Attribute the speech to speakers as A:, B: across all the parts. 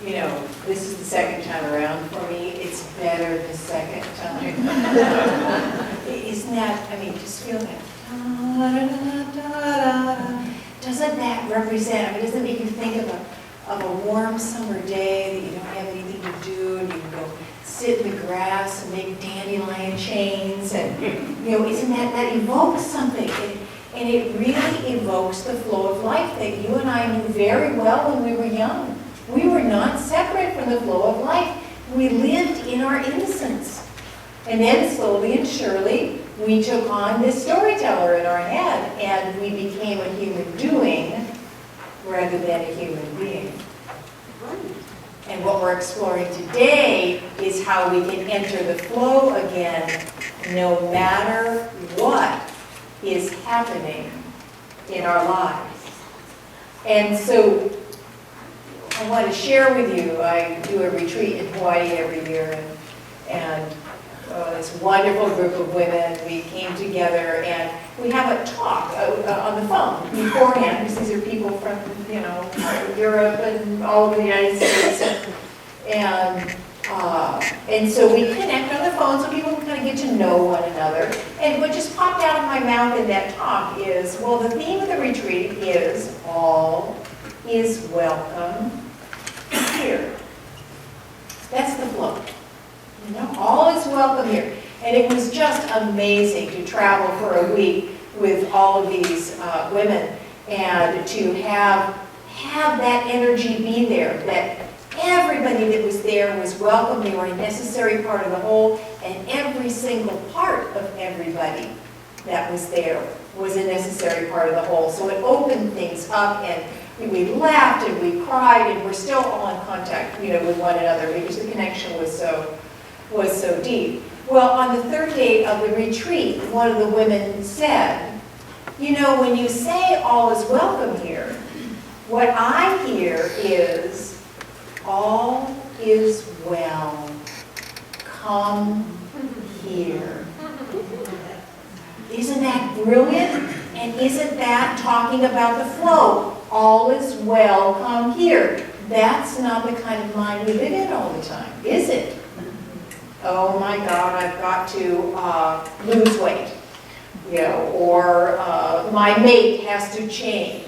A: you know, this is the second time around for me. It's better the second time. Isn't that, I mean, just feel that. Doesn't that represent, I mean, doesn't it make you think of a warm summer day that you don't have anything to do and you can go sit in the grass and make dandelion chains and, you know, isn't that evokes something. And it really evokes the flow of life that you and I knew very well when we were young. We were not separate from the flow of life. We lived in our innocence. And then slowly and surely, we took on this storyteller in our head, and we became a human doing rather than a human being. And what we're exploring today is how we can enter the flow again, no matter what is happening in our lives. And so I want to share with you, I do a retreat in Hawaii every year, and this wonderful group of women, we came together and we have a talk on the phone beforehand, because these are people from, you know, Europe and all over the United States. And so we connect on the phone so people can kind of get to know one another. And what just popped out of my mouth in that talk is, well, the theme of the retreat is all is welcome here. That's the flow. You know, all is welcome here. And it was just amazing to travel for a week with all of these women and to have that energy be there, that everybody that was there was welcome. They were a necessary part of the whole, and every single part of everybody that was there was a necessary part of the whole. So it opened things up, and we laughed and we cried, and we're still all in contact, you know, with one another because the connection was so deep. Well, on the third day of the retreat, one of the women said, you know, when you say all is welcome here, what I hear is all is well. Come here. Isn't that brilliant? And isn't that talking about the flow? All is well, come here. That's not the kind of mind we live in all the time, is it? Oh my God, I've got to lose weight, you know, or my mate has to change,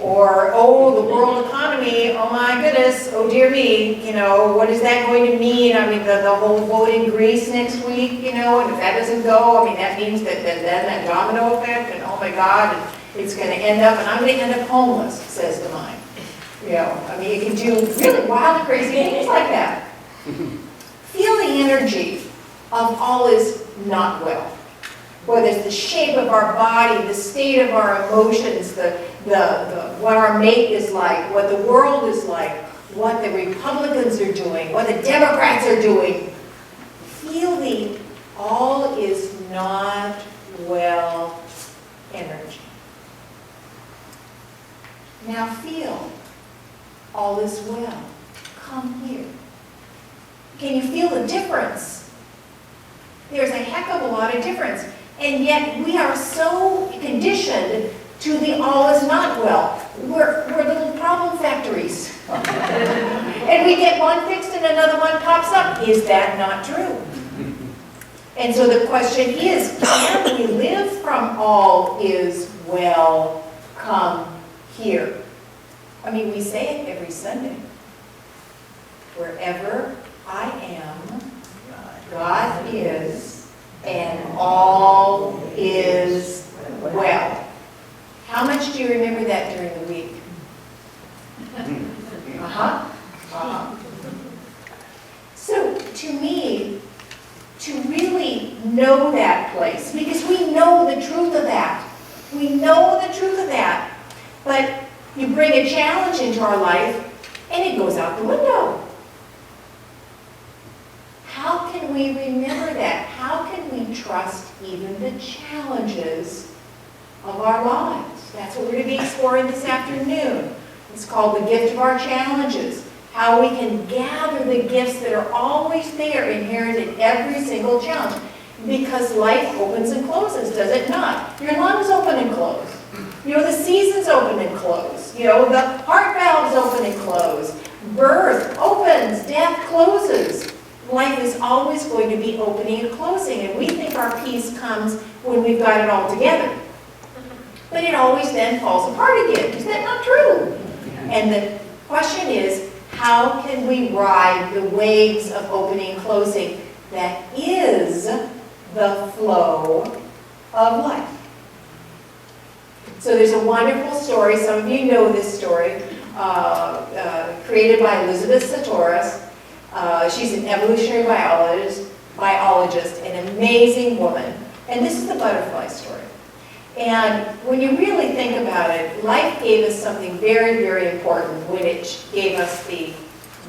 A: or oh, the world economy, oh my goodness, oh dear me, you know, what is that going to mean? I mean, the whole vote in Greece next week, you know, and if that doesn't go, I mean, that means that then that domino effect, and oh my God, and it's going to end up, and I'm going to end up homeless, says the mind. You know, I mean, you can do really wild, crazy things like that. Feel the energy of all is not well. Whether it's the shape of our body, the state of our emotions, what our mate is like, what the world is like, what the Republicans are doing, what the Democrats are doing. Feel the all is not well energy. Now feel all is well. Come here. Can you feel the difference? There's a heck of a lot of difference. And yet we are so conditioned to the all is not well. We're little problem factories. And we get one fixed and another one pops up. Is that not true? And so the question is, can we live from all is well, come here? I mean, we say it every Sunday. Wherever I am, God is, and all is well. How much do you remember that during the week? So to me, to really know that place, because we know the truth of that. We know the truth of that. But you bring a challenge into our life, and it goes out the window. How can we remember that? How can we trust even the challenges of our lives? That's what we're going to be exploring this afternoon. It's called the gift of our challenges. How we can gather the gifts that are always there, inherent in every single challenge. Because life opens and closes, does it not? Your lungs open and close. You know, the seasons open and close. You know, the heart valves open and close. Birth, death closes. Life is always going to be opening and closing, and we think our peace comes when we've got it all together. But it always then falls apart again. Is that not true? And the question is, how can we ride the waves of opening and closing that is the flow of life? So there's a wonderful story, some of you know this story, created by Elizabeth Sahtouris. She's an evolutionary biologist, an amazing woman. And this is the butterfly story. And when you really think about it, life gave us something very, very important when it gave us the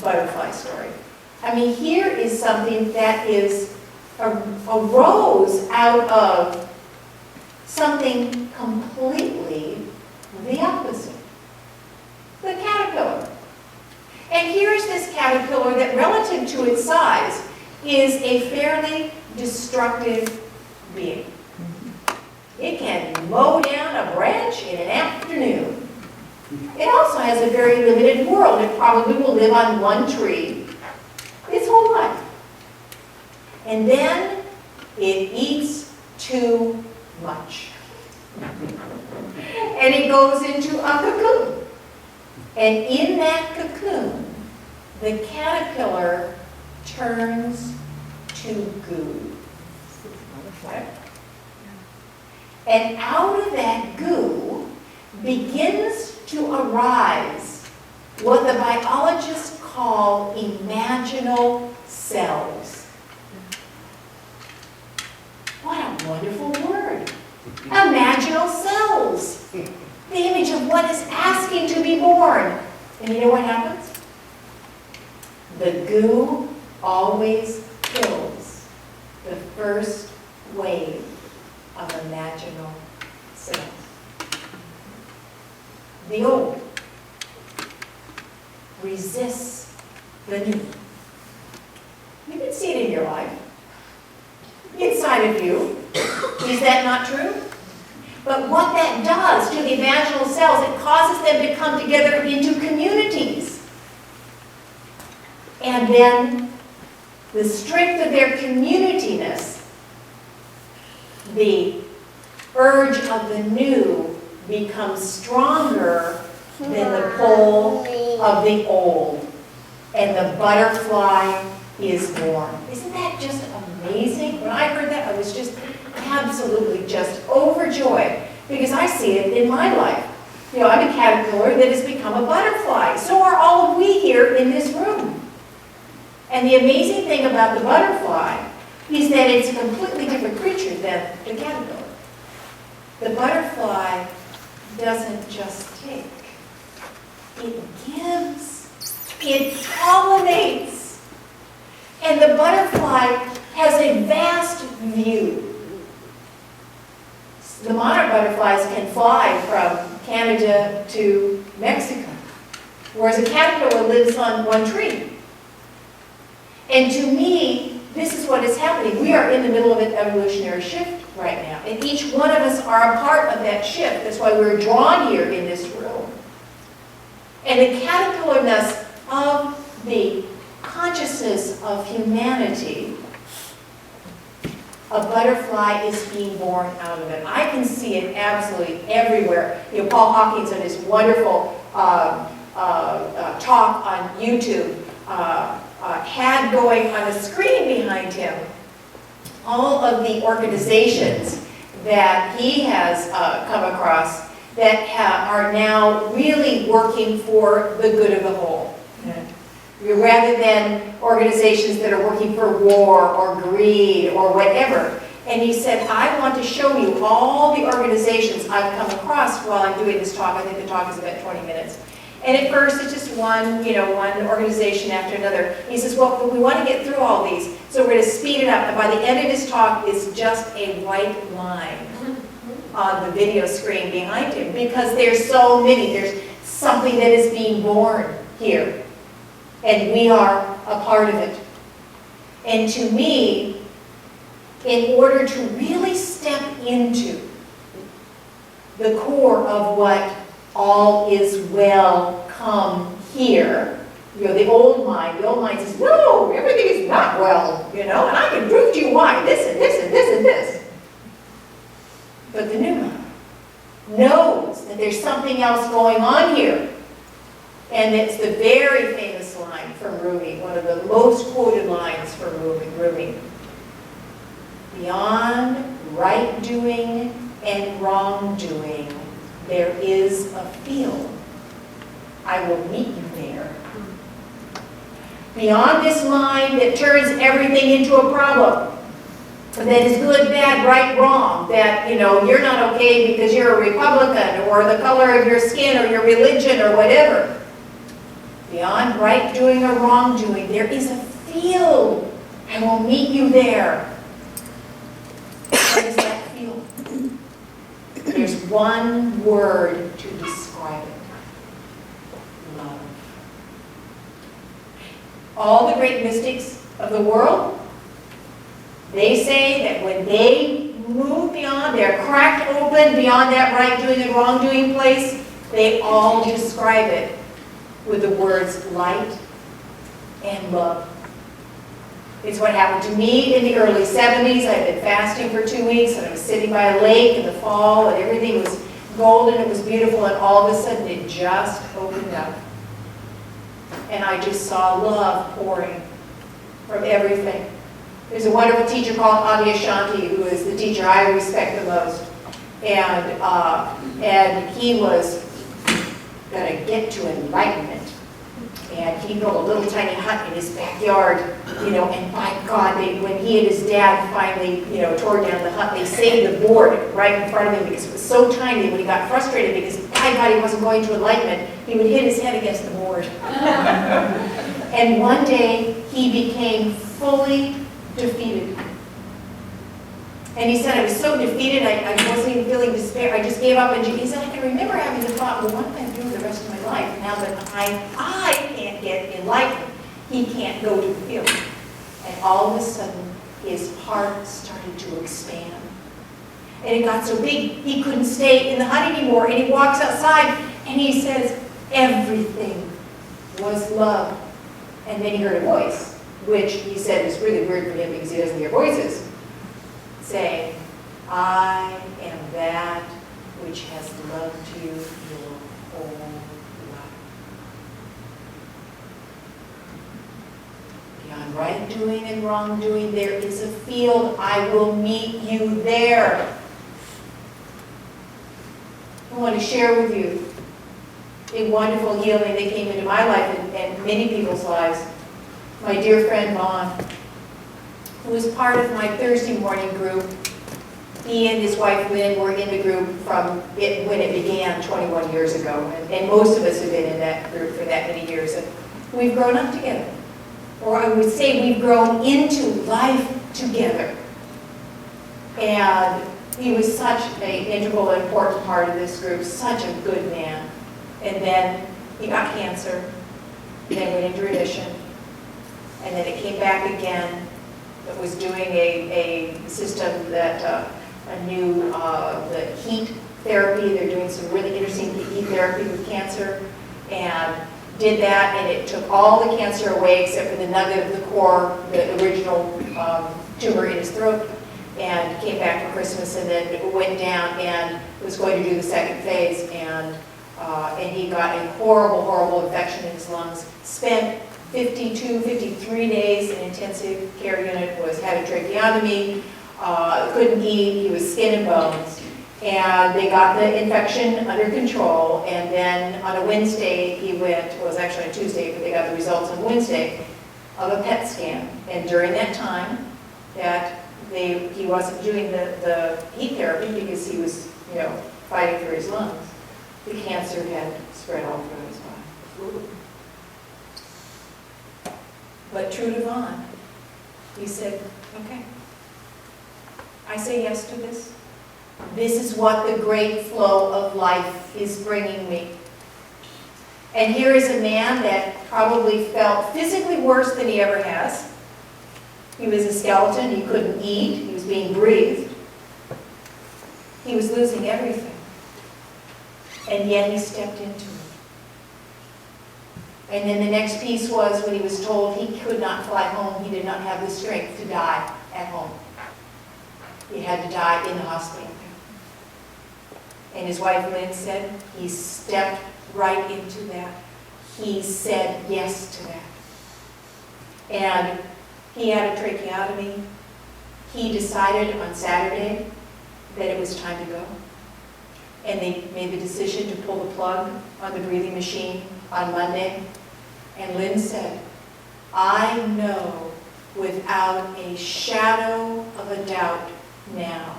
A: butterfly story. I mean, here is something that arose out of something completely the opposite. The caterpillar. And here's this caterpillar that, relative to its size, is a fairly destructive being. It can mow down a branch in an afternoon. It also has a very limited world. It probably will live on one tree its whole life. And then it eats too much. And it goes into a cocoon. And in that cocoon, the caterpillar turns to goo. And out of that goo begins to arise what the biologists call imaginal cells. What a wonderful word. Imaginal cells. The image of what is asking to be born. And you know what happens? The goo always kills the first wave of imaginal cells. The old resists the new. You can see it in your life, inside of you. Is that not true? But what that does to the imaginal cells, it causes them to come together into communities. And then the strength of their communityness, the urge of the new becomes stronger than the pull of the old. And the butterfly is born. Isn't that just amazing? When I heard that, I was just absolutely just overjoyed, because I see it in my life. You know, I'm a caterpillar that has become a butterfly. So are all of we here in this room. And the amazing thing about the butterfly is that it's a completely different creature than the caterpillar. The butterfly doesn't just take. It gives. It pollinates. And the butterfly has a vast view. The monarch butterflies can fly from Canada to Mexico, whereas a caterpillar lives on one tree. And to me, this is what is happening. We are in the middle of an evolutionary shift right now, and each one of us are a part of that shift. That's why we're drawn here in this room. And the caterpillarness of the consciousness of humanity, a butterfly is being born out of it. I can see it absolutely everywhere. You know, Paul Hawkins in his wonderful talk on YouTube had going on a screen behind him all of the organizations that he has come across that are now really working for the good of the whole. Rather than organizations that are working for war or greed or whatever. And he said, I want to show you all the organizations I've come across while I'm doing this talk. I think the talk is about 20 minutes. And at first it's just one organization after another. He says, well, but we want to get through all these, so we're going to speed it up. And by the end of his talk, it's just a white line on the video screen behind him, because there's so many. There's something that is being born here. And we are a part of it. And to me, in order to really step into the core of what all is well come here, The old mind says, no, everything is not well, and I can prove to you why, this and this and this and this. But the new mind knows that there's something else going on here. And it's the very famous line from Rumi, one of the most quoted lines from Rumi. Beyond right doing and wrongdoing, there is a field. I will meet you there. Beyond this mind that turns everything into a problem, that is good, bad, right, wrong, that, you're not okay because you're a Republican, or the color of your skin, or your religion, or whatever. Beyond right doing or wrong doing, there is a field. I will meet you there. What is that field? There's one word to describe it. Love. All the great mystics of the world, they say that when they move beyond, they're cracked open beyond that right doing and wrong doing place, they all describe it with the words light and love. It's what happened to me in the early 70s. I had been fasting for 2 weeks, and I was sitting by a lake in the fall, and everything was golden, it was beautiful, and all of a sudden it just opened up. And I just saw love pouring from everything. There's a wonderful teacher called Adi Ashanti, who is the teacher I respect the most. And he was going to get to enlightenment. And he built a little tiny hut in his backyard, and by God, when he and his dad finally, tore down the hut, they saved the board right in front of him because it was so tiny. When he got frustrated because, by God, he wasn't going to enlightenment, he would hit his head against the board. And one day, he became fully defeated. And he said, I was so defeated, I wasn't even feeling despair. I just gave up. And he said, I can remember having the thought, well, what am I going to do the rest of my life now that I can't get enlightened? He can't go to the field. And all of a sudden, his heart started to expand. And it got so big, he couldn't stay in the hut anymore. And he walks outside, and he says, everything was love. And then he heard a voice, which he said was really weird for him because he doesn't hear voices, saying, I am that which has loved you your whole life. Beyond right doing and wrong doing, there is a field. I will meet you there. I want to share with you a wonderful healing that came into my life and many people's lives. My dear friend Vaughn, who was part of my Thursday morning group. He and his wife Lynn were in the group from when it began 21 years ago. And most of us have been in that group for that many years. And we've grown up together. Or I would say we've grown into life together. And he was such an integral and important part of this group, such a good man. And then he got cancer, and then went into remission. And then it came back again. It was doing a system that, the heat therapy. They're doing some really interesting heat therapy with cancer. And did that, and it took all the cancer away except for the nugget of the core, the original tumor in his throat, and came back for Christmas, and then went down and was going to do the second phase, and he got a horrible, horrible infection in his lungs. Spent 53 days in intensive care unit, had a tracheotomy, couldn't eat, he was skin and bones. And they got the infection under control, and then on a Wednesday he went, well, it was actually on Tuesday, but they got the results on Wednesday of a PET scan. And during that time that he wasn't doing the heat therapy because he was, fighting for his lungs, the cancer had spread all through his body. But true to Vaughn, he said, okay, I say yes to this. This is what the great flow of life is bringing me. And here is a man that probably felt physically worse than he ever has. He was a skeleton, he couldn't eat, he was being breathed. He was losing everything. And yet he stepped into it. And then the next piece was when he was told he could not fly home, he did not have the strength to die at home. He had to die in the hospital. And his wife Lynn said he stepped right into that. He said yes to that. And he had a tracheotomy. He decided on Saturday that it was time to go. And they made the decision to pull the plug on the breathing machine on Monday. And Lynn said, I know without a shadow of a doubt now,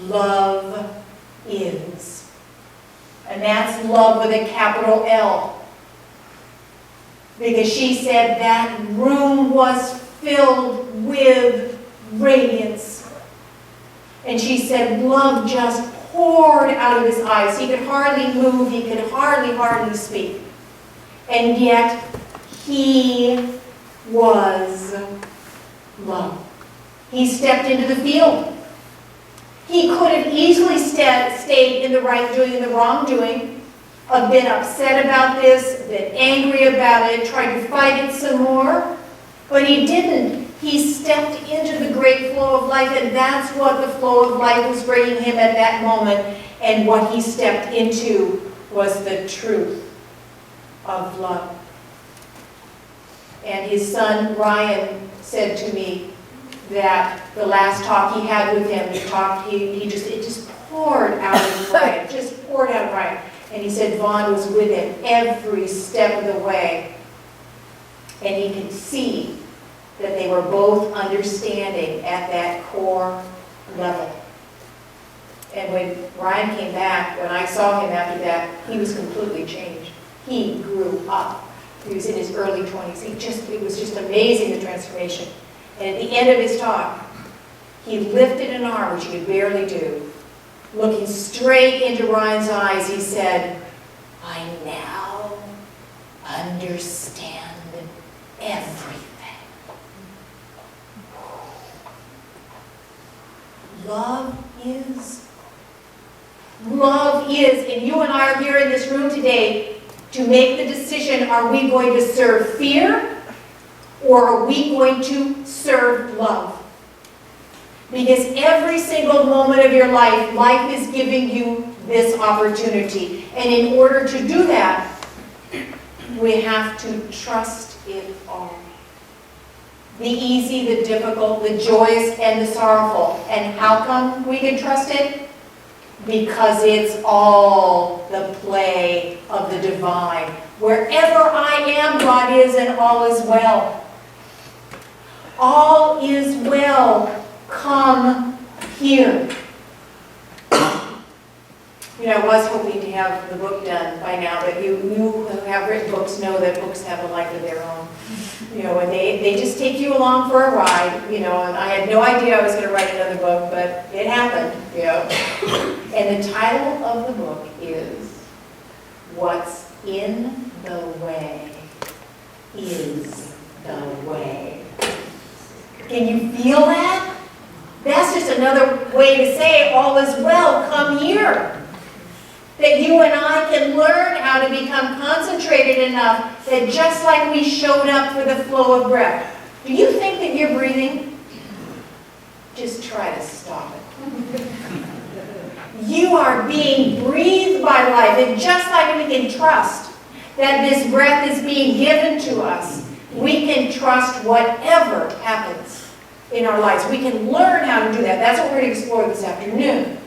A: love is. And that's love with a capital L. Because she said that room was filled with radiance. And she said love just poured out of his eyes. He could hardly move. He could hardly speak. And yet, he was love. He stepped into the field. He could have easily stayed in the right doing and the wrong doing, been upset about this, been angry about it, tried to fight it some more, but he didn't. He stepped into the great flow of life, and that's what the flow of life was bringing him at that moment. And what he stepped into was the truth of love. And his son Ryan said to me that the last talk he had with him, it just poured out of Ryan, just poured out of Ryan. And he said Vaughn was with him every step of the way. And he could see that they were both understanding at that core level. And when Ryan came back, when I saw him after that, he was completely changed. He grew up. He was in his early 20s. It was just amazing, the transformation. And at the end of his talk, he lifted an arm, which he could barely do. Looking straight into Ryan's eyes, he said, I now understand everything. Love is. Love is. And you and I are here in this room today to make the decision, are we going to serve fear or are we going to serve love? Because every single moment of your life, life is giving you this opportunity. And in order to do that, we have to trust it all. The easy, the difficult, the joyous, and the sorrowful. And how come we can trust it? Because it's all the play of the divine. Wherever I am, God is, and all is well. All is well. Come here. You know, I was hoping to have the book done by now, but you who have written books know that books have a life of their own. You know, and they just take you along for a ride, you know, and I had no idea I was going to write another book, but it happened, you know. And the title of the book is What's in the Way is the Way. Can you feel that? That's just another way to say all is well, come here. That you and I can learn how to become concentrated enough that just like we showed up for the flow of breath. Do you think that you're breathing? Just try to stop it. You are being breathed by life. And just like we can trust that this breath is being given to us, we can trust whatever happens in our lives. We can learn how to do that. That's what we're going to explore this afternoon.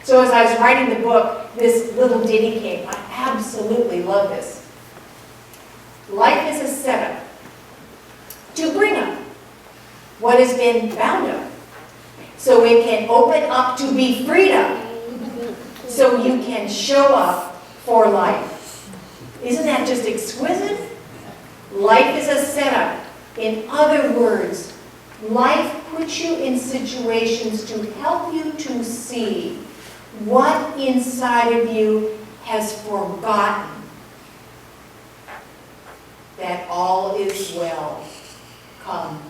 A: So as I was writing the book, this little ditty came. I absolutely love this. Life is a setup to bring up what has been bound up, so it can open up to be freed up, so you can show up for life. Isn't that just exquisite? Life is a setup. In other words, life puts you in situations to help you to see what inside of you has forgotten that all is well. Come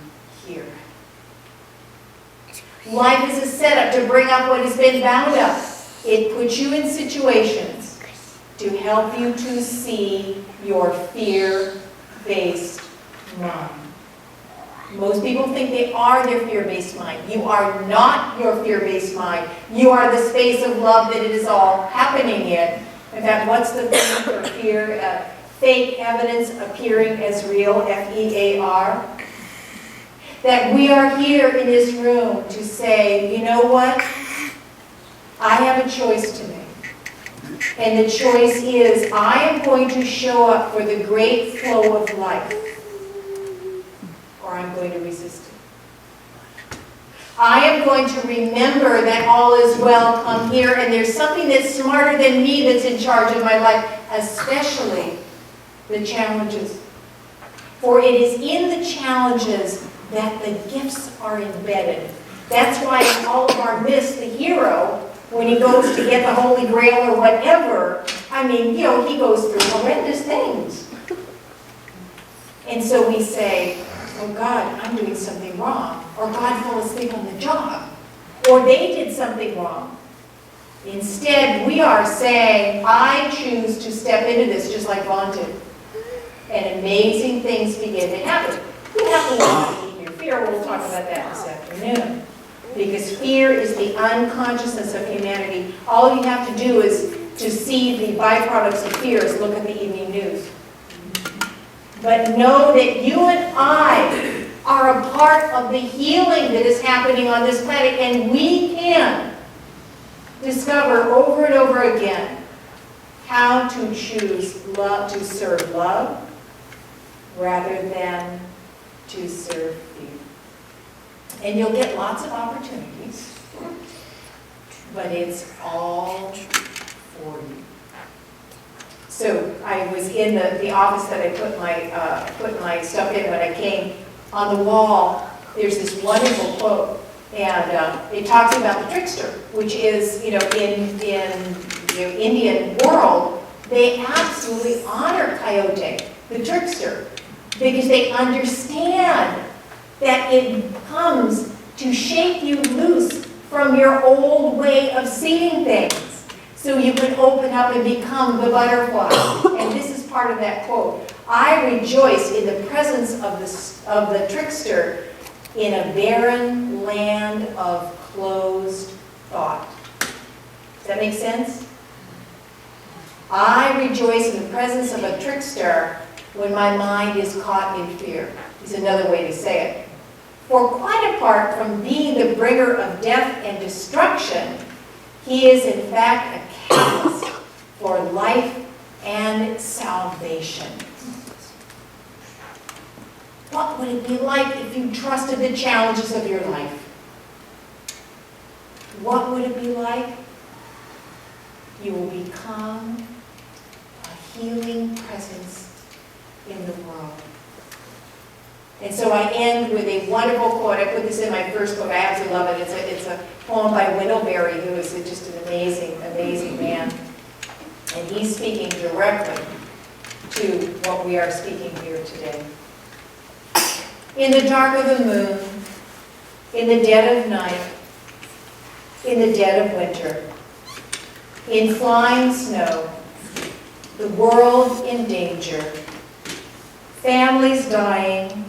A: here. Life is a setup to bring up what has been bound up. It puts you in situations to help you to see your fear-based mind. Most people think they are their fear-based mind. You are not your fear-based mind. You are the space of love that it is all happening in. In fact, what's the thing for fear? Fake evidence appearing as real, F-E-A-R. That we are here in this room to say, you know what? I have a choice to make. And the choice is, I am going to show up for the great flow of life, or I'm going to resist it. I am going to remember that all is well, come here, and there's something that's smarter than me that's in charge of my life, especially the challenges. For it is in the challenges that the gifts are embedded. That's why in all of our myths, the hero, when he goes to get the Holy Grail or whatever, I mean, you know, he goes through horrendous things. And so we say, oh God, I'm doing something wrong. Or God fell asleep on the job. Or they did something wrong. Instead, we are saying, I choose to step into this just like Vaughn did. And amazing things begin to happen. You have to learn to eat your fear. We'll talk about that this afternoon. Because fear is the unconsciousness of humanity. All you have to do is to see the byproducts of fear is look at the evening news. But know that you and I are a part of the healing that is happening on this planet, and we can discover over and over again how to choose love, to serve love rather than to serve fear. And you'll get lots of opportunities, but it's all for you. So I was in the office that I put my stuff in when I came. On the wall, there's this wonderful quote, and it talks about the trickster, which is, you know, in the Indian world, they absolutely honor Coyote, the trickster, because they understand that it comes to shake you loose from your old way of seeing things, so you can open up and become the butterfly. And this is part of that quote. I rejoice in the presence of the trickster in a barren land of closed thought. Does that make sense? I rejoice in the presence of a trickster when my mind is caught in fear, is another way to say it. For quite apart from being the bringer of death and destruction, he is in fact a catalyst for life and salvation. What would it be like if you trusted the challenges of your life? What would it be like? You will become a healing presence in the world. And so I end with a wonderful quote. I put this in my first book. I absolutely love it. It's a poem by Wendell-Berry, who is just an amazing, amazing man. And he's speaking directly to what we are speaking here today. In the dark of the moon, in the dead of night, in the dead of winter, in flying snow, the world in danger, families dying,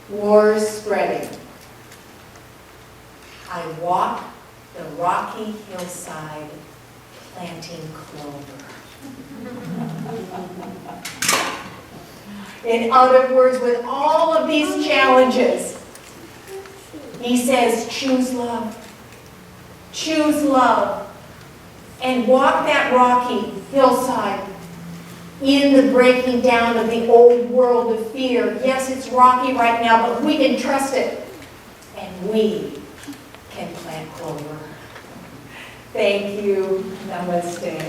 A: wars spreading, I walk the rocky hillside planting clover. In other words, with all of these challenges, he says, choose love. Choose love. And walk that rocky hillside in the breaking down of the old world of fear. Yes, it's rocky right now, but we can trust it. And we can plant clover. Thank you. Namaste.